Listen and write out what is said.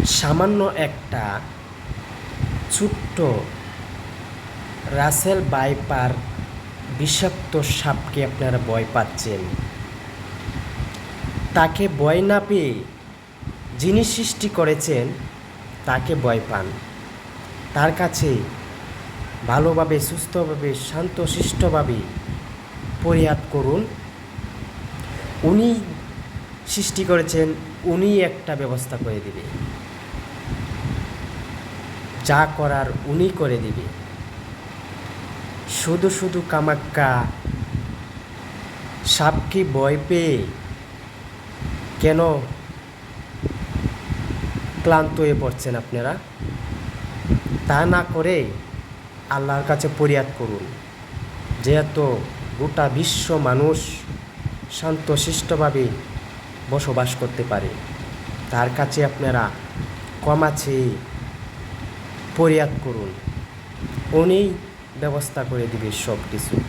সামান্য একটা ছোট্ট রাসেল ভাইপার বিষাক্ত সাপকে আপনারা ভয় পাচ্ছেন। তাকে ভয় না পেয়ে যিনি সৃষ্টি করেছেন তাকে ভয় পান। তার কাছে ভালোভাবে, সুস্থভাবে, শান্তশিষ্টভাবে পরিহার করুন। উনি সৃষ্টি করেছেন, উনি একটা ব্যবস্থা করে দিবে। যা করার উনি করে দিবে। শুধু শুধু কামাক্কা সাপকে ভয় পেয়ে কেন ক্লান্ত হয়ে পড়ছেন আপনারা? তা না করে আল্লাহর কাছে ফরিয়াদ করুন। যেহেতু গোটা বিশ্ব মানুষ শান্তশিষ্টভাবে বসবাস করতে পারে, তার কাছে আপনারা ক্ষমা চেয়ে ফরিয়াদ করুন। উনি ব্যবস্থা করে দিবে সব কিছু।